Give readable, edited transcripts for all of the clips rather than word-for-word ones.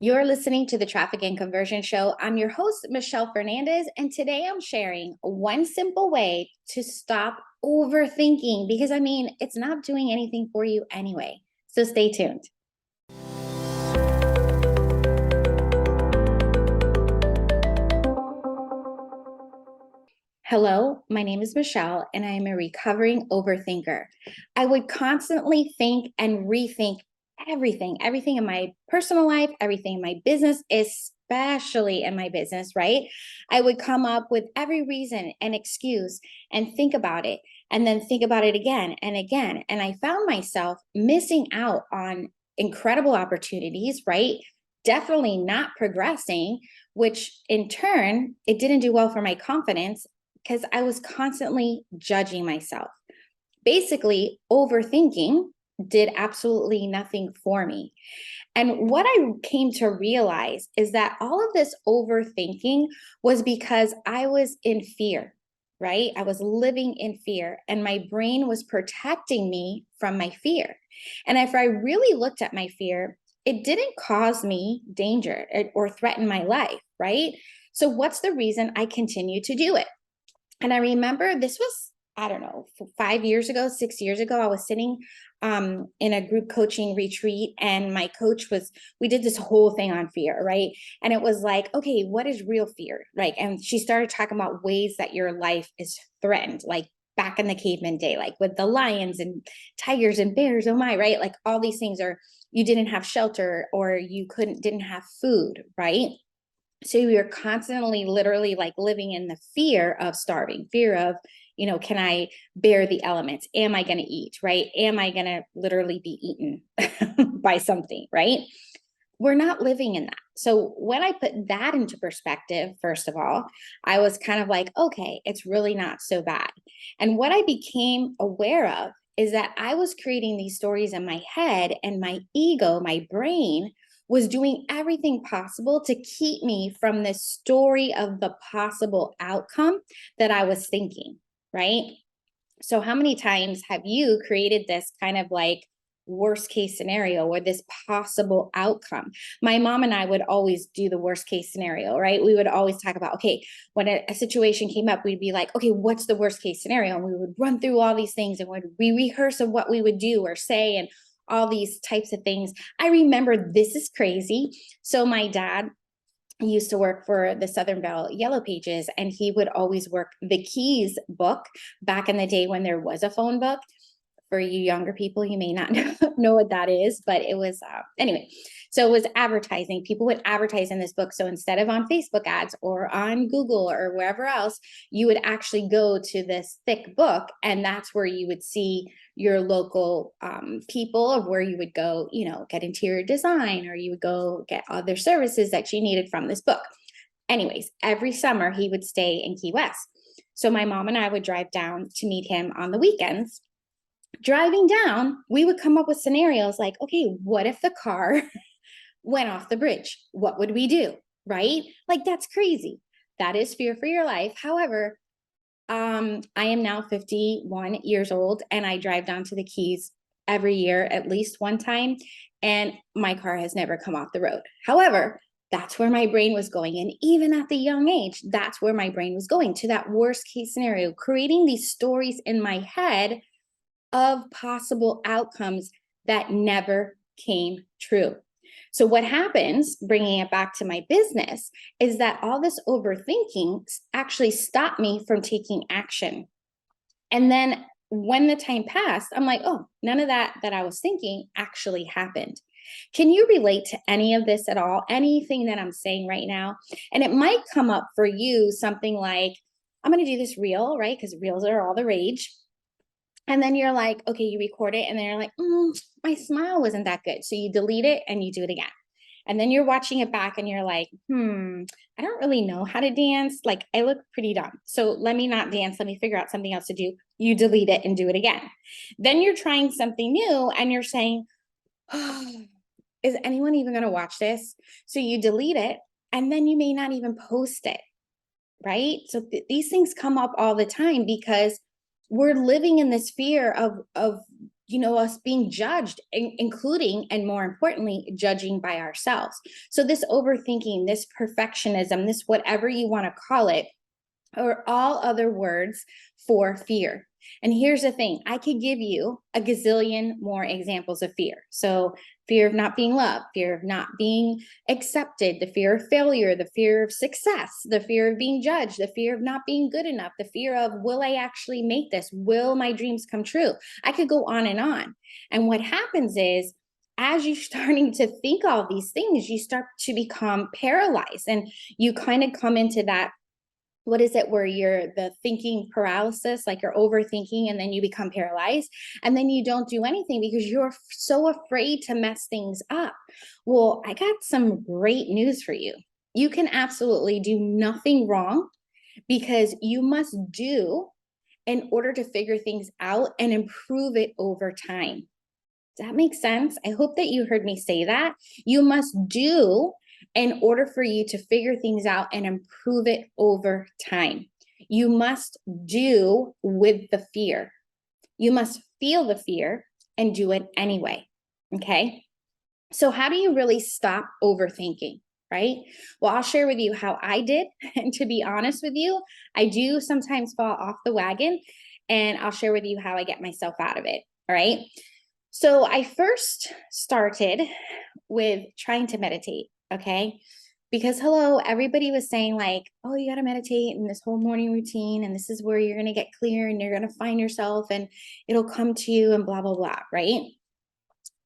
You're listening to the Traffic and Conversion Show. I'm your host, Michelle Fernandez, and today I'm sharing one simple way to stop overthinking because it's not doing anything for you anyway. So stay tuned. Hello, my name is Michelle, and I am a recovering overthinker. I would constantly think and rethink everything in my personal life, everything in my business, especially in my business, right? I would come up with every reason and excuse and think about it, and then think about it again and again. And I found myself missing out on incredible opportunities, right? Definitely not progressing, which in turn, it didn't do well for my confidence because I was constantly judging myself. Basically, overthinking did absolutely nothing for me. And what I came to realize is that all of this overthinking was because I was in fear, right? I was living in fear, and my brain was protecting me from my fear. And if I really looked at my fear, it didn't cause me danger or threaten my life, right? So, what's the reason I continue to do it? And I remember this was, I don't know, 5 years ago, 6 years ago, I was sitting in a group coaching retreat, and my coach we did this whole thing on fear, right? And it was like, okay, what is real fear? Right. And she started talking about ways that your life is threatened, like back in the caveman day, like with the lions and tigers and bears, oh my, right? Like all these things are, you didn't have shelter or you didn't have food, right? So we are constantly literally like living in the fear of starving, fear of, can I bear the elements? Am I going to eat, right? Am I going to literally be eaten by something, right? We're not living in that. So when I put that into perspective, first of all, I was kind of like, okay, it's really not so bad. And what I became aware of is that I was creating these stories in my head, and my ego, my brain, was doing everything possible to keep me from this story of the possible outcome that I was thinking, right? So, how many times have you created this kind of like worst case scenario or this possible outcome? My mom and I would always do the worst case scenario, right? We would always talk about, okay, when a situation came up, we'd be like, okay, what's the worst case scenario? And we would run through all these things, and we rehearse of what we would do or say and all these types of things. I remember, this is crazy. So, my dad used to work for the Southern Bell Yellow Pages, and he would always work the Keys book back in the day when there was a phone book. For you younger people, you may not know what that is, but it was, anyway. So it was advertising. People would advertise in this book. So instead of on Facebook ads or on Google or wherever else, you would actually go to this thick book, and that's where you would see your local people of where you would go, get interior design, or you would go get other services that you needed from this book. Anyways, every summer he would stay in Key West. So my mom and I would drive down to meet him on the weekends. Driving down, we would come up with scenarios like, okay, what if the car went off the bridge? What would we do? Right? Like, that's crazy. That is fear for your life. However, I am now 51 years old, and I drive down to the Keys every year at least one time, and my car has never come off the road. However, that's where my brain was going. And even at the young age, that's where my brain was going, to that worst case scenario, creating these stories in my head of possible outcomes that never came true. So, what happens, bringing it back to my business, is that all this overthinking actually stopped me from taking action. And then when the time passed, I'm like, oh, none of that I was thinking actually happened. Can you relate to any of this at all? Anything that I'm saying right now? And it might come up for you something like, I'm going to do this reel, right? Because reels are all the rage. And then you're like, okay, you record it, and then you're like, my smile wasn't that good. So you delete it and you do it again. And then you're watching it back and you're like, I don't really know how to dance. Like, I look pretty dumb. So let me not dance. Let me figure out something else to do. You delete it and do it again. Then you're trying something new and you're saying, oh, is anyone even going to watch this? So you delete it, and then you may not even post it. Right. So these things come up all the time because we're living in this fear of us being judged, including, and more importantly, judging by ourselves. So this overthinking, this perfectionism, this whatever you want to call it, are all other words for fear. And here's the thing, I could give you a gazillion more examples of fear. So fear of not being loved, fear of not being accepted, the fear of failure, the fear of success, the fear of being judged, the fear of not being good enough, the fear of, will I actually make this? Will my dreams come true? I could go on and on. And what happens is, as you're starting to think all these things, you start to become paralyzed, and you kind of come into that, what is it, where you're the thinking paralysis, like you're overthinking and then you become paralyzed, and then you don't do anything because you're so afraid to mess things up. Well, I got some great news for you. You can absolutely do nothing wrong, because you must do in order to figure things out and improve it over time. Does that make sense? I hope that you heard me say that. You must do in order for you to figure things out and improve it over time. You must do with the fear. You must feel the fear and do it anyway. Okay. So, how do you really stop overthinking? Right? Well, I'll share with you how I did. And to be honest with you, I do sometimes fall off the wagon, and I'll share with you how I get myself out of it. All right. So I first started with trying to meditate, okay? Because hello, everybody was saying like, oh, you got to meditate in this whole morning routine, and this is where you're going to get clear and you're going to find yourself and it'll come to you and blah, blah, blah, right?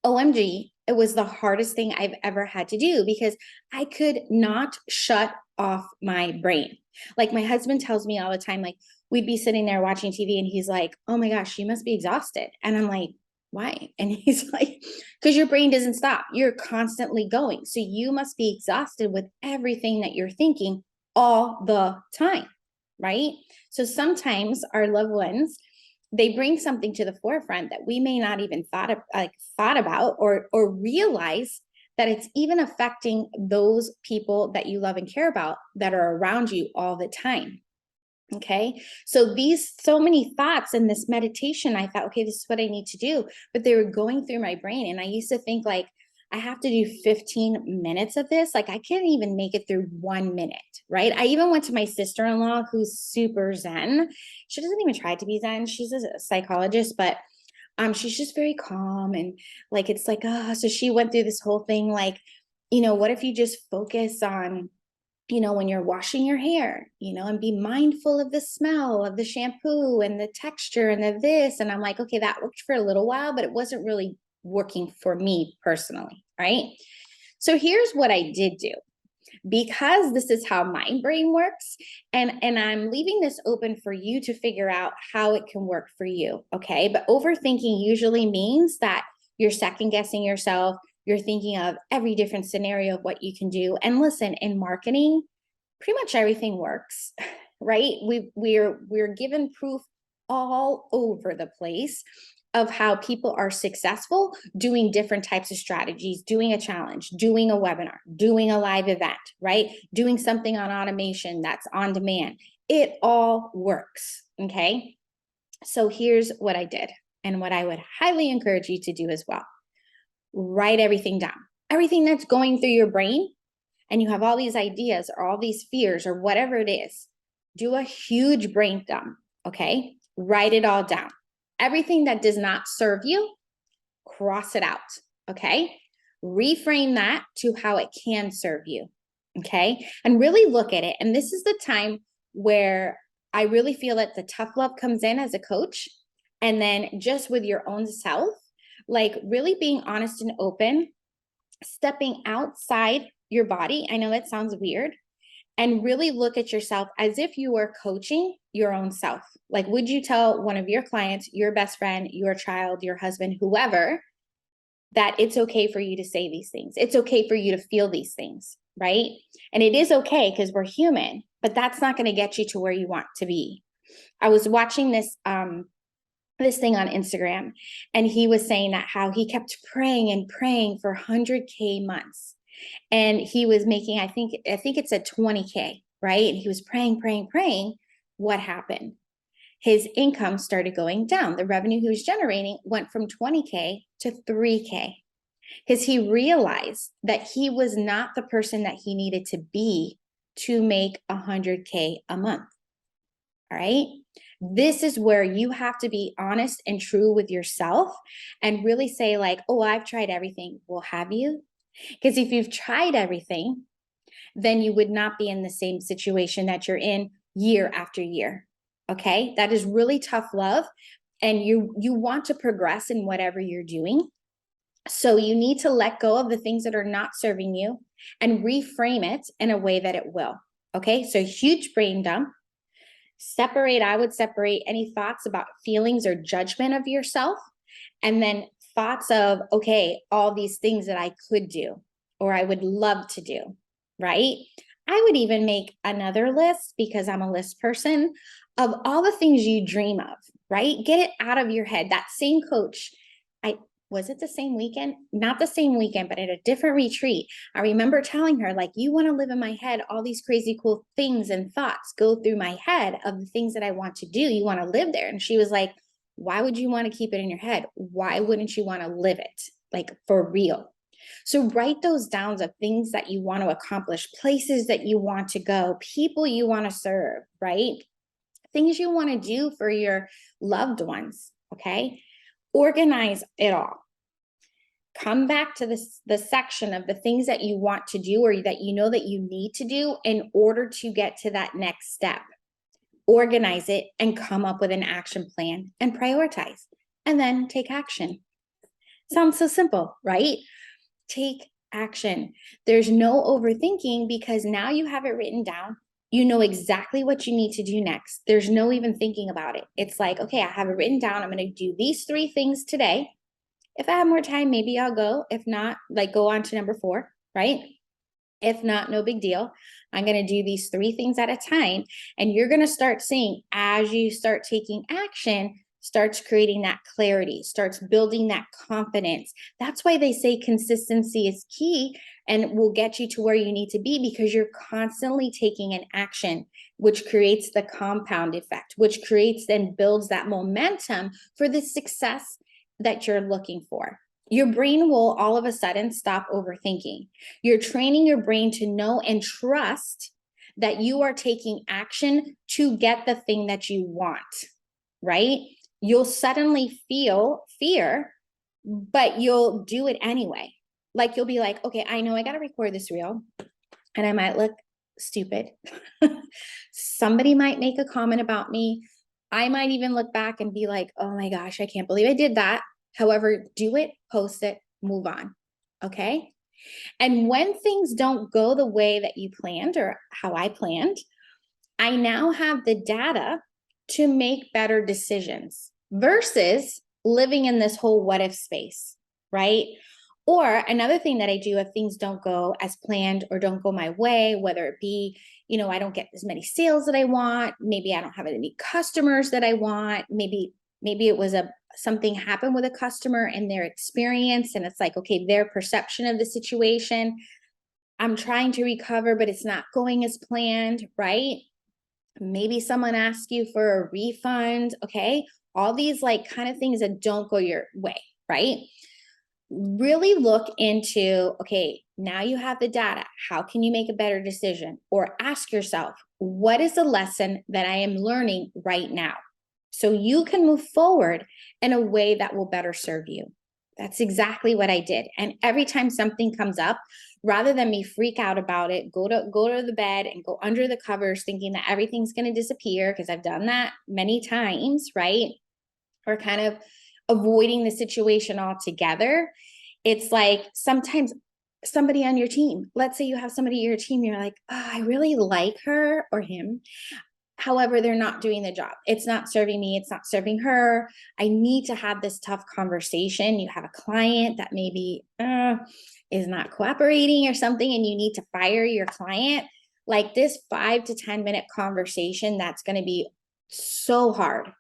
OMG, it was the hardest thing I've ever had to do, because I could not shut off my brain. Like my husband tells me all the time, like we'd be sitting there watching TV and he's like, oh my gosh, you must be exhausted. And I'm like, why? And he's like, because your brain doesn't stop. You're constantly going. So you must be exhausted with everything that you're thinking all the time, right? So sometimes our loved ones, they bring something to the forefront that we may not even thought about or realize that it's even affecting those people that you love and care about that are around you all the time. Okay. So these so many thoughts in this meditation, I thought, okay, this is what I need to do. But they were going through my brain. And I used to think like, I have to do 15 minutes of this. Like I can't even make it through 1 minute. Right. I even went to my sister-in-law, who's super Zen. She doesn't even try to be Zen. She's a psychologist, but she's just very calm. And like, it's like, oh, so she went through this whole thing. Like, what if you just focus on, when you're washing your hair, and be mindful of the smell of the shampoo and the texture and the this. And I'm like, okay, that worked for a little while, but it wasn't really working for me personally. Right. So here's what I did do, because this is how my brain works. And I'm leaving this open for you to figure out how it can work for you. Okay. But overthinking usually means that you're second guessing yourself. You're thinking of every different scenario of what you can do. And listen, in marketing, pretty much everything works, right? We're given proof all over the place of how people are successful doing different types of strategies, doing a challenge, doing a webinar, doing a live event, right? Doing something on automation that's on demand. It all works, okay? So here's what I did, and what I would highly encourage you to do as well. Write everything down. Everything that's going through your brain, and you have all these ideas or all these fears or whatever it is, do a huge brain dump, okay? Write it all down. Everything that does not serve you, cross it out, okay? Reframe that to how it can serve you, okay? And really look at it. And this is the time where I really feel that the tough love comes in as a coach, and then just with your own self, like really being honest and open, stepping outside your body. I know that sounds weird. And really look at yourself as if you were coaching your own self. Like, would you tell one of your clients, your best friend, your child, your husband, whoever, that it's okay for you to say these things? It's okay for you to feel these things, right? And it is okay because we're human, but that's not going to get you to where you want to be. I was watching this thing on Instagram, and he was saying that how he kept praying and praying for 100K months. And he was making, I think it's a 20K, right? And he was praying, praying, praying. What happened? his income started going down. The revenue he was generating went from 20K to 3K because he realized that he was not the person that he needed to be to make 100K a month. All right. This is where you have to be honest and true with yourself and really say, like, oh, I've tried everything. Well, have you? Because if you've tried everything, then you would not be in the same situation that you're in year after year. Okay. That is really tough love. And you want to progress in whatever you're doing. So you need to let go of the things that are not serving you and reframe it in a way that it will. Okay. So huge brain dump. I would separate any thoughts about feelings or judgment of yourself, and then thoughts of, okay, all these things that I could do or I would love to do, right? I would even make another list, because I'm a list person, of all the things you dream of, right? Get it out of your head. That same coach, was it the same weekend? Not the same weekend, but at a different retreat. I remember telling her, like, you want to live in my head, all these crazy cool things and thoughts go through my head of the things that I want to do. You want to live there. And she was like, why would you want to keep it in your head? Why wouldn't you want to live it? Like, for real. So write those down of things that you want to accomplish, places that you want to go, people you want to serve, right? Things you want to do for your loved ones. Okay. Organize it all. Come back to the section of the things that you want to do or that you know that you need to do in order to get to that next step. Organize it and come up with an action plan and prioritize, and then take action. Sounds so simple, right? Take action. There's no overthinking, because now you have it written down. You know exactly what you need to do next. There's no even thinking about it. It's like, okay, I have it written down. I'm going to do these 3 things today. If I have more time, maybe I'll go. If not, like, go on to number 4, right? If not, no big deal. I'm going to do these 3 things at a time. And you're going to start seeing, as you start taking action, starts creating that clarity, starts building that confidence. That's why they say consistency is key and will get you to where you need to be, because you're constantly taking an action, which creates the compound effect, which creates and builds that momentum for the success that you're looking for. Your brain will all of a sudden stop overthinking. You're training your brain to know and trust that you are taking action to get the thing that you want, right? You'll suddenly feel fear, but you'll do it anyway. Like, you'll be like, okay, I know I got to record this reel, and I might look stupid. Somebody might make a comment about me. I might even look back and be like, oh my gosh, I can't believe I did that. However, do it, post it, move on. Okay. And when things don't go the way that you planned or how I planned, I now have the data to make better decisions versus living in this whole what if space, right? Or another thing that I do, if things don't go as planned or don't go my way, whether it be, I don't get as many sales that I want, maybe I don't have as many customers that I want, maybe it was something happened with a customer and their experience, and it's like, okay, their perception of the situation, I'm trying to recover, but it's not going as planned, right? Maybe someone asks you for a refund. Okay. All these like kind of things that don't go your way, right? Really look into, okay, now you have the data. How can you make a better decision? Or ask yourself, what is the lesson that I am learning right now? So you can move forward in a way that will better serve you. That's exactly what I did. And every time something comes up, rather than me freak out about it, go to the bed and go under the covers thinking that everything's going to disappear, because I've done that many times, right? Or kind of avoiding the situation altogether. It's like, sometimes somebody on your team, let's say you have somebody on your team, you're like, oh, I really like her or him. However, they're not doing the job. It's not serving me. It's not serving her. I need to have this tough conversation. You have a client that maybe is not cooperating or something, and you need to fire your client. Like, this 5 to 10 minute conversation that's going to be so hard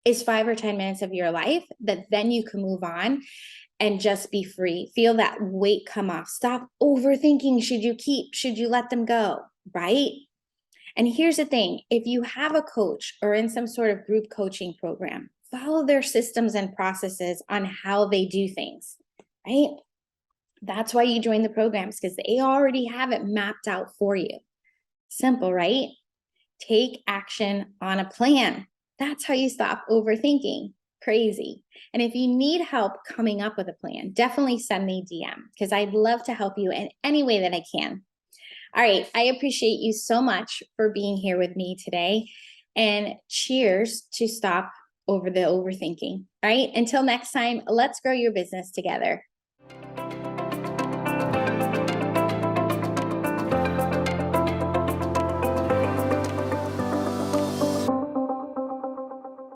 is 5 or 10 minutes of your life that then you can move on and just be free. Feel that weight come off. Stop overthinking. Should you let them go? Right? And here's the thing, if you have a coach or in some sort of group coaching program, follow their systems and processes on how they do things, right? That's why you join the programs, because they already have it mapped out for you. Simple, right? Take action on a plan. That's how you stop overthinking. Crazy. And if you need help coming up with a plan, definitely send me DM, because I'd love to help you in any way that I can. All right. I appreciate you so much for being here with me today. And cheers to stop over the overthinking. All right. Until next time, let's grow your business together.